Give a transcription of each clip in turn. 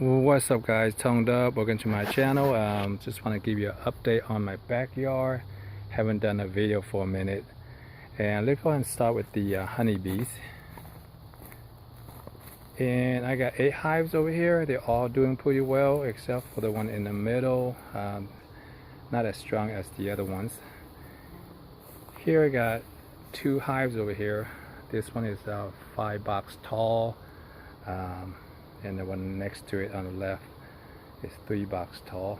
What's up guys, DUBB, welcome to my channel. Just want to give you an update on my backyard. Haven't done a video for a minute, and let's go ahead and start with the honeybees. And I got 8 hives over here. They're all doing pretty well except for the one in the middle. Not as strong as the other ones. Here I got 2 hives over here. This one is 5 box tall, and the one next to it on the left is 3 box tall.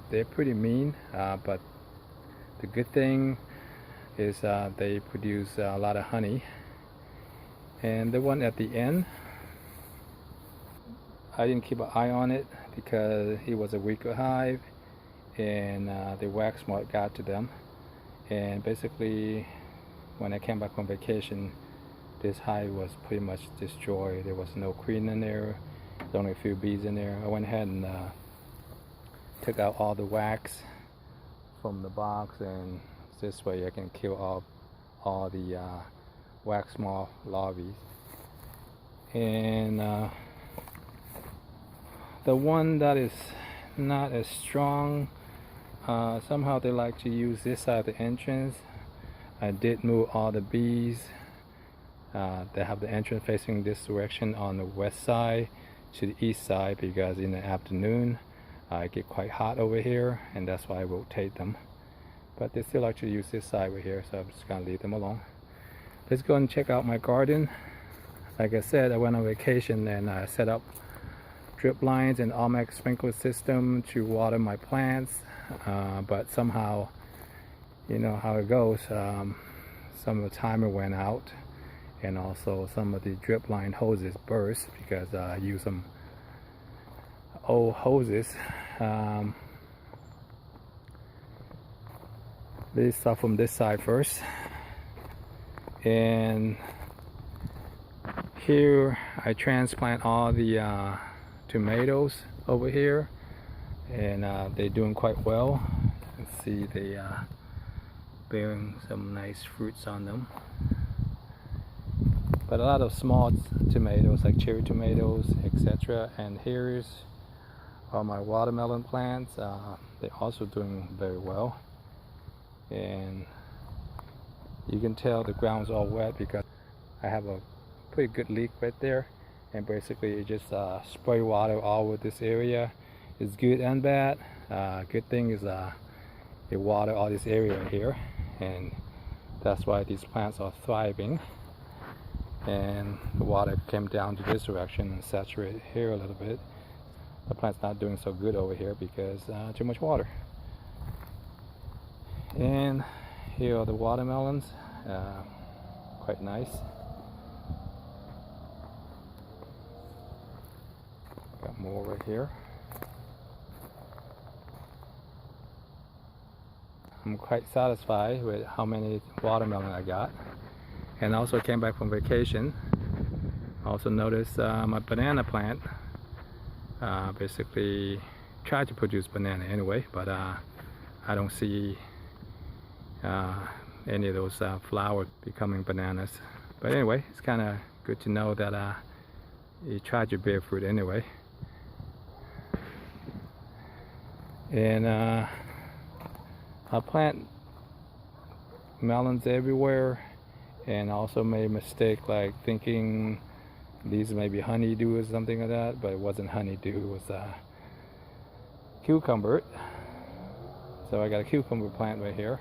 They're pretty mean, but the good thing is they produce a lot of honey. And the one at the end, I didn't keep an eye on it because it was a weaker hive, and the wax moth got to them. And basically, when I came back from vacation, this hive was pretty much destroyed. There was no queen in there. There's only a few bees in there. I went ahead and took out all the wax from the box, and this way I can kill all the wax moth larvae. And the one that is not as strong, somehow they like to use this side of the entrance. I did move all the bees that have the entrance facing this direction on the west side to the east side, because in the afternoon it get quite hot over here, and that's why I rotate them. But they still like to use this side over here, so I'm just gonna leave them alone. Let's go and check out my garden. Like I said, I went on vacation and I set up drip lines and automatic sprinkler system to water my plants, but somehow, you know how it goes, some of the timer went out, and also some of the drip line hoses burst because I used some old hoses. Let's start from this side first. And here I transplant all the tomatoes over here, and they're doing quite well. You can see they bearing some nice fruits on them. But a lot of small tomatoes like cherry tomatoes, etc. And here's all my watermelon plants. They're also doing very well, and you can tell the ground's all wet because I have a pretty good leak right there, and basically it just spray water all over this area. It's good and bad. Good thing is it water all this area right here, and that's why these plants are thriving. And the water came down to this direction and saturated here a little bit. The plant's not doing so good over here because too much water. And here are the watermelons, quite nice. Got more right here. I'm quite satisfied with how many watermelon I got. And also came back from vacation. Also noticed my banana plant basically tried to produce banana anyway, but I don't see any of those flowers becoming bananas. But anyway, it's kind of good to know that you tried to bear fruit anyway. And I plant melons everywhere, and also made a mistake like thinking these may be honeydew or something like that, but it wasn't honeydew, it was cucumber. So I got a cucumber plant right here,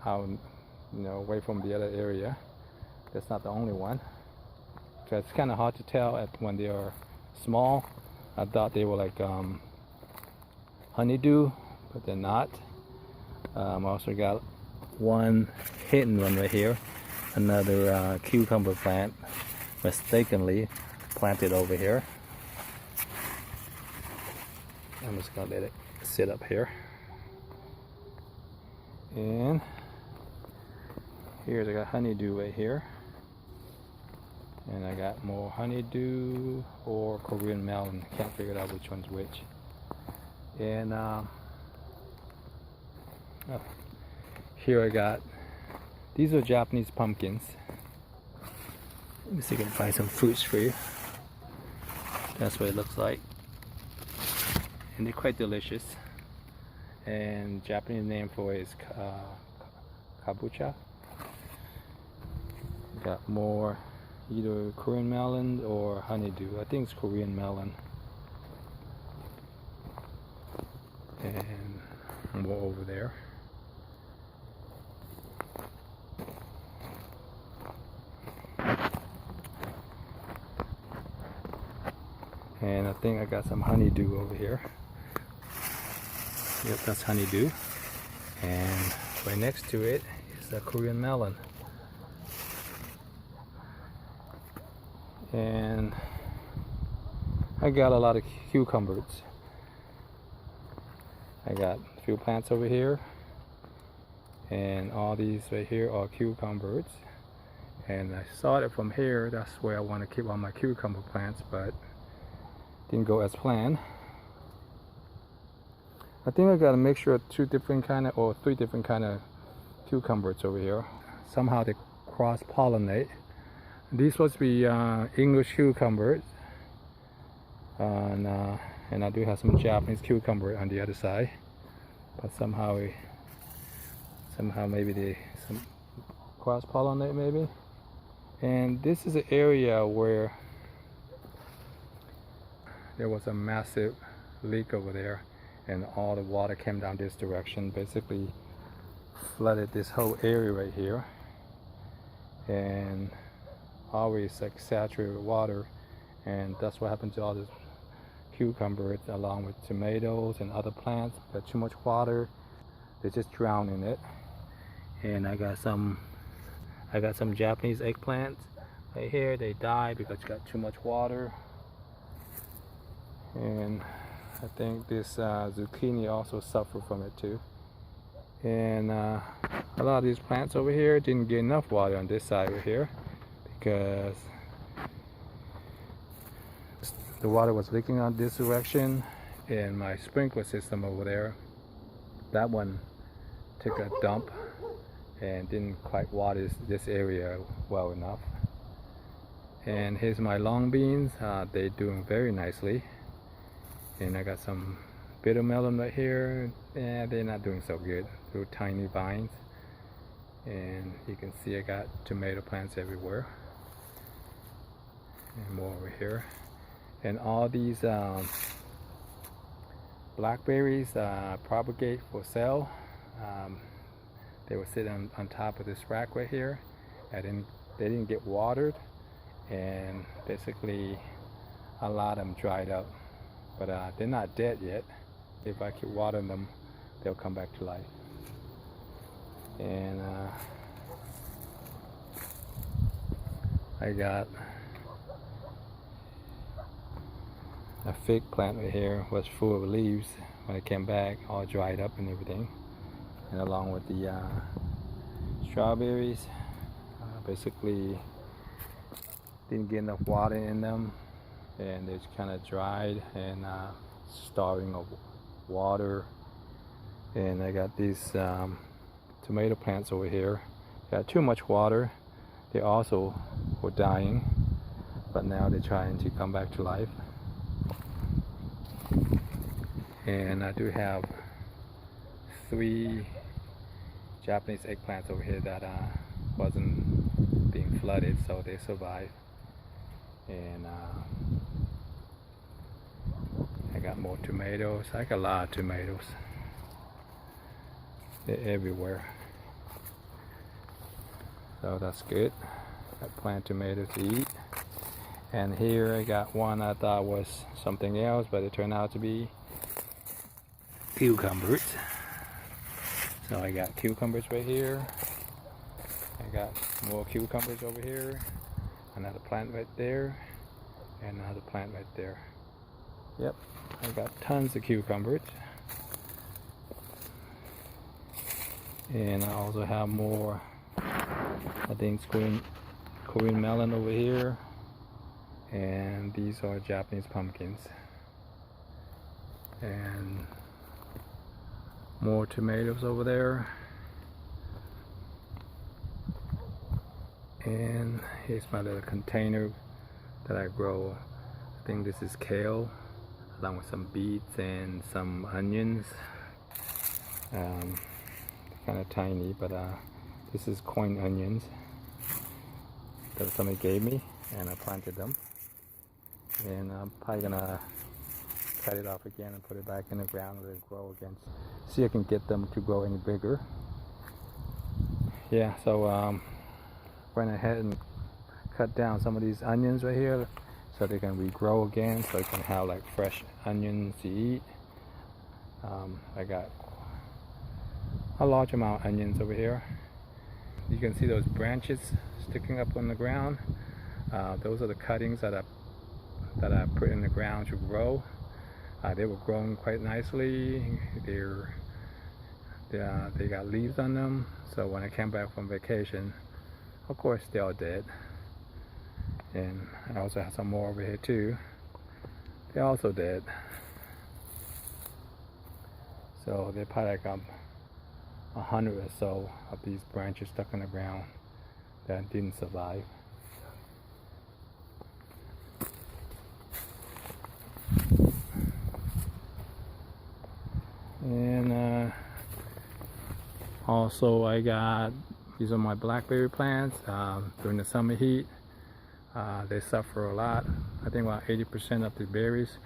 out, away from the other area. That's not the only one, because it's kind of hard to tell when they are small. I thought they were like honeydew, but they're not. I also got one hidden one right here, another cucumber plant mistakenly planted over here. I'm just gonna let it sit up here. And here's I got honeydew right here, and I got more honeydew or Korean melon. Can't figure out which one's which. And here I got, these are Japanese pumpkins. Let me see if I can find some fruits for you. That's what it looks like. and they're quite delicious. And Japanese name for it is kabocha. Got more either Korean melon or honeydew. I think it's Korean melon. And more over there. And I think I got some honeydew over here. Yep, that's honeydew. And right next to it is a Korean melon. And I got a lot of cucumbers. I got a few plants over here. And all these right here are cucumbers. And I started from here. That's where I want to keep all my cucumber plants, but didn't go as planned. I think I got a mixture of three different kind of cucumbers over here. Somehow they cross-pollinate. These supposed to be English cucumbers, and I do have some Japanese cucumber on the other side. But somehow maybe they some cross-pollinate maybe. And this is an area where there was a massive leak over there, and all the water came down this direction, basically flooded this whole area right here, and always like saturated with water. And that's what happened to all this cucumbers along with tomatoes and other plants. Got too much water, they just drown in it. And I got some Japanese eggplants right here. They died because it got too much water. And I think this zucchini also suffered from it too. And a lot of these plants over here didn't get enough water on this side over here because the water was leaking on this direction. And my sprinkler system over there, that one took a dump and didn't quite water this area well enough. And here's my long beans. They're doing very nicely. And I got some bitter melon right here. Yeah, they're not doing so good. They're tiny vines. And you can see I got tomato plants everywhere. And more over here. And all these blackberries propagate for sale. They were sitting on top of this rack right here. They didn't get watered. And basically a lot of them dried up. But they're not dead yet. If I keep watering them, they'll come back to life. And I got a fig plant right here, was full of leaves when it came back, all dried up and everything. And along with the strawberries, basically didn't get enough water in them. And it's kind of dried and starving of water. And I got these tomato plants over here. Got too much water. They also were dying, but now they're trying to come back to life. And I do have 3 Japanese eggplants over here that wasn't being flooded, so they survived. And I got more tomatoes. I got a lot of tomatoes. They're everywhere. So that's good. I plant tomatoes to eat. And here I got one I thought was something else, but it turned out to be cucumbers. So I got cucumbers right here. I got more cucumbers over here. Another plant right there. And another plant right there. Yep, I got tons of cucumbers. And I also have more, I think it's Korean melon over here. And these are Japanese pumpkins. And more tomatoes over there. And here's my little container that I grow. I think this is kale. along with some beets and some onions. Kind of tiny, but this is coin onions that somebody gave me, and I planted them. And I'm probably gonna cut it off again and put it back in the ground and let it grow again. See if I can get them to grow any bigger. Yeah, so went ahead and cut down some of these onions right here so they can regrow again, so you can have like fresh onions to eat. I got a large amount of onions over here. You can see those branches sticking up on the ground. Those are the cuttings that I put in the ground to grow. They were growing quite nicely. They got leaves on them. So when I came back from vacation, of course they're all dead. And I also have some more over here too. They're also dead. So they're probably like 100 or so of these branches stuck in the ground that didn't survive. And also I got, these are my blackberry plants. During the summer heat, they suffer a lot. I think about 80% of the berries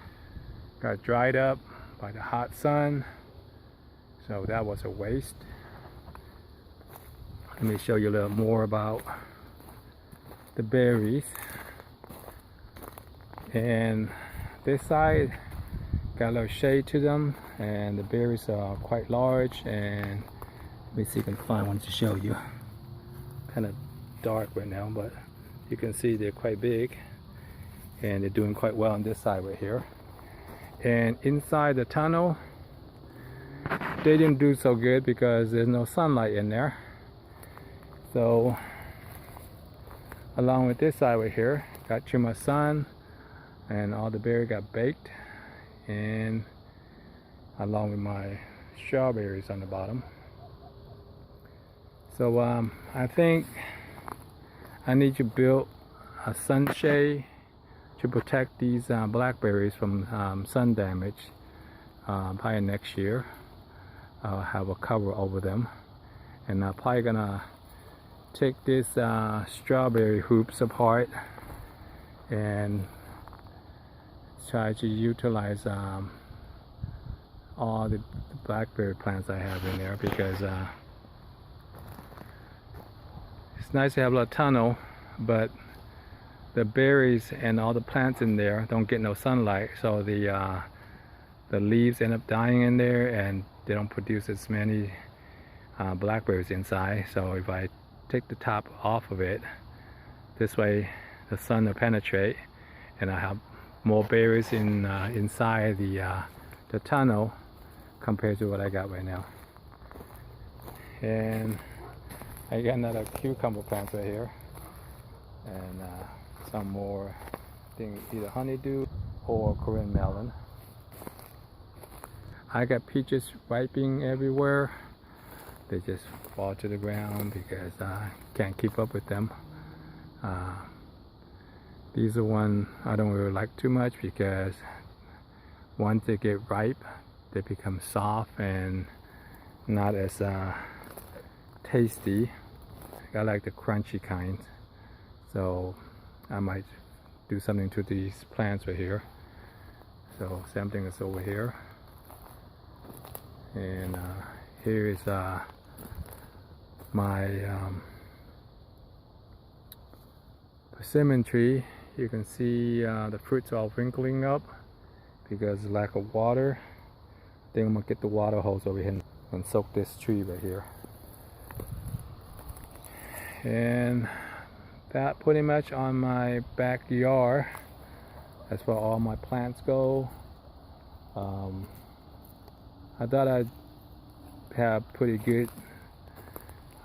got dried up by the hot sun, so that was a waste. Let me show you a little more about the berries. And this side got a little shade to them, and the berries are quite large. And let me see if I can find one to show you. Kind of dark right now, but you can see they're quite big, and they're doing quite well on this side right here. And inside the tunnel, they didn't do so good because there's no sunlight in there. So along with this side right here, got too much sun, and all the berries got baked, and along with my strawberries on the bottom. So I think I need to build a sunshade to protect these blackberries from sun damage. Probably next year I'll have a cover over them, and I'm probably gonna take this strawberry hoops apart and try to utilize all the blackberry plants I have in there, because it's nice to have a little tunnel, but the berries and all the plants in there don't get no sunlight, so the leaves end up dying in there, and they don't produce as many blackberries inside. So if I take the top off of it, this way the sun will penetrate, and I have more berries inside the tunnel compared to what I got right now. And I got another cucumber plant right here, and some more, I think either honeydew or Korean melon. I got peaches ripening everywhere. They just fall to the ground because I can't keep up with them. These are one I don't really like too much, because once they get ripe, they become soft and not as tasty. I like the crunchy kind, so I might do something to these plants right here. So same thing is over here, and here is my persimmon tree. You can see the fruits are wrinkling up because of lack of water. I think I'm gonna get the water hose over here and soak this tree right here. And that pretty much on my backyard. That's where all my plants go. I thought I'd have pretty good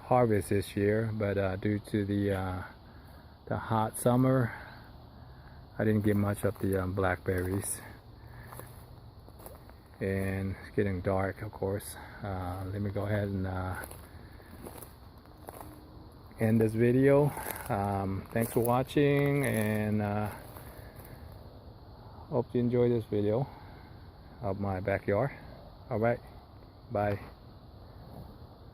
harvest this year, but due to the hot summer, I didn't get much of the blackberries. And it's getting dark, of course. Let me go ahead and end this video. Thanks for watching, and hope you enjoy this video. of my backyard. All right, bye.